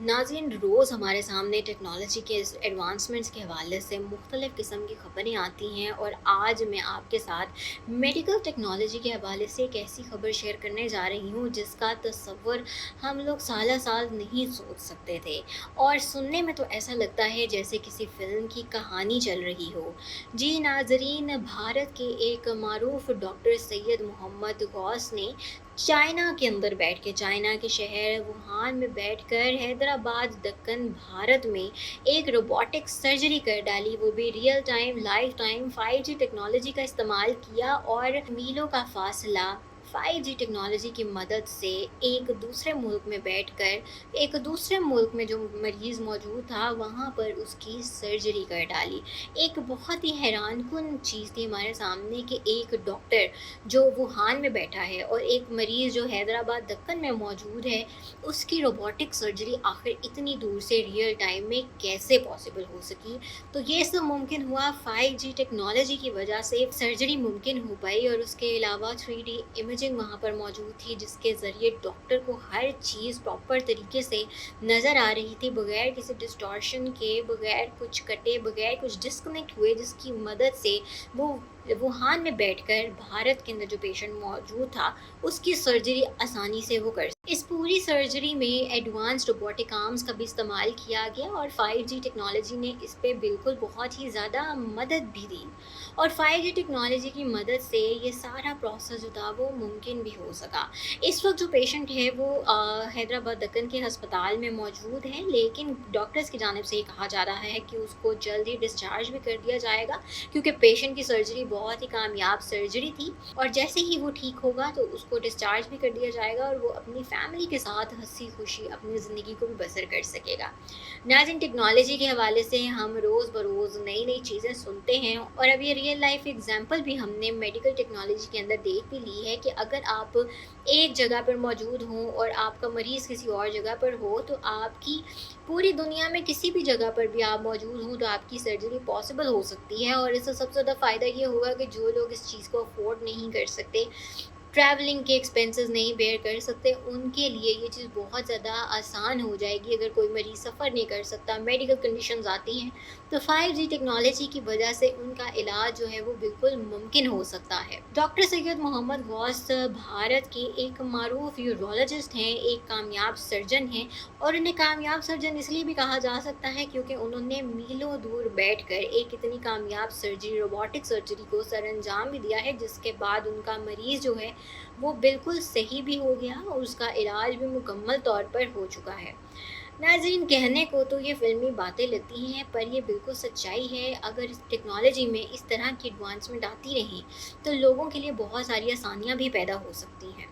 नाज़रीन, रोज़ हमारे सामने टेक्नोलॉजी के इस एडवांसमेंट्स के हवाले से मुख्तलिफ़ किस्म की ख़बरें आती हैं और आज मैं आपके साथ मेडिकल टेक्नोलॉजी के हवाले से एक ऐसी ख़बर शेयर करने जा रही हूँ जिसका तसव्वुर हम लोग साला साल नहीं सोच सकते थे और सुनने में तो ऐसा लगता है जैसे किसी फ़िल्म की कहानी चल रही हो। जी नाज़रीन, भारत के एक मारूफ़ डॉक्टर सैयद मोहम्मद गौस ने चाइना के अंदर बैठ के, चाइना के शहर वुहान में बैठकर हैदराबाद, दक्कन, भारत में एक रोबोटिक सर्जरी कर डाली, वो भी real time, live time 5G technology का इस्तेमाल किया और मीलों का फासला 5G टेक्नोलॉजी की मदद से एक दूसरे मुल्क में बैठकर एक दूसरे मुल्क में जो मरीज़ मौजूद था वहाँ पर उसकी सर्जरी कर डाली। एक बहुत ही हैरानकुन चीज़ थी हमारे सामने कि एक डॉक्टर जो वुहान में बैठा है और एक मरीज़ जो हैदराबाद, दक्कन में मौजूद है, उसकी रोबोटिक सर्जरी आखिर इतनी दूर से रियल टाइम में कैसे पॉसिबल हो सकी। तो ये सब मुमकिन हुआ 5G टेक्नोलॉजी की वजह से। सर्जरी मुमकिन हो पाई और उसके अलावा 3D इमेजिंग वहाँ पर मौजूद थी जिसके ज़रिए डॉक्टर को हर चीज़ प्रॉपर तरीके से नज़र आ रही थी, बगैर किसी डिस्टॉर्शन के, बगैर कुछ कटे, बगैर कुछ डिस्कनेक्ट हुए, जिसकी मदद से वो वुहान में बैठकर भारत के अंदर जो पेशेंट मौजूद था उसकी सर्जरी आसानी से वो कर। इस पूरी सर्जरी में एडवांस्ड रोबोटिक आर्म्स का भी इस्तेमाल किया गया और 5G टेक्नोलॉजी ने इस पे बिल्कुल बहुत ही ज़्यादा मदद भी दी और 5G टेक्नोलॉजी की मदद से ये सारा प्रोसेस जो था वो मुमकिन भी हो सका। इस वक्त जो पेशेंट है वो हैदराबाद दक्कन के हस्पताल में मौजूद है, लेकिन डॉक्टर्स की जानिब से ये कहा जा रहा है कि उसको जल्द ही डिस्चार्ज भी कर दिया जाएगा क्योंकि पेशेंट की सर्जरी बहुत ही कामयाब सर्जरी थी और जैसे ही वो ठीक होगा तो उसको डिस्चार्ज भी कर दिया जाएगा और वो अपनी फैमिली के साथ हंसी खुशी अपनी ज़िंदगी को भी बसर कर सकेगा। नाज़रीन, टेक्नोलॉजी के हवाले से हम रोज़ बरोज़ नई नई चीज़ें सुनते हैं और अब ये रियल लाइफ एग्जांपल भी हमने मेडिकल टेक्नोलॉजी के अंदर देख भी ली है कि अगर आप एक जगह पर मौजूद हों और आपका मरीज़ किसी और जगह पर हो तो आपकी पूरी दुनिया में किसी भी जगह पर भी आप मौजूद हों तो आपकी सर्जरी पॉसिबल हो सकती है। और इससे सबसे ज़्यादा फ़ायदा ये होगा कि जो लोग इस चीज़ को अफोर्ड नहीं कर सकते, ट्रैवलिंग के एक्सपेंसेस नहीं बेयर कर सकते, उनके लिए ये चीज़ बहुत ज़्यादा आसान हो जाएगी। अगर कोई मरीज़ सफ़र नहीं कर सकता, मेडिकल कंडीशंस आती हैं, तो 5G टेक्नोलॉजी की वजह से उनका इलाज जो है वो बिल्कुल मुमकिन हो सकता है। डॉक्टर सैयद मोहम्मद गौस भारत के एक मारूफ यूरोलॉजिस्ट हैं, एक कामयाब सर्जन हैं और उन्हें कामयाब सर्जन इसलिए भी कहा जा सकता है क्योंकि उन्होंने मीलों दूर बैठकर एक इतनी कामयाब सर्जरी, रोबोटिक सर्जरी को सरअंजाम भी दिया है जिसके बाद उनका मरीज़ जो है वो बिल्कुल सही भी हो गया और उसका इलाज भी मुकम्मल तौर पर हो चुका है। नाज़रीन, कहने को तो ये फ़िल्मी बातें लगती हैं पर ये बिल्कुल सच्चाई है। अगर इस टेक्नोलॉजी में इस तरह की एडवांसमेंट आती रही तो लोगों के लिए बहुत सारी आसानियाँ भी पैदा हो सकती हैं।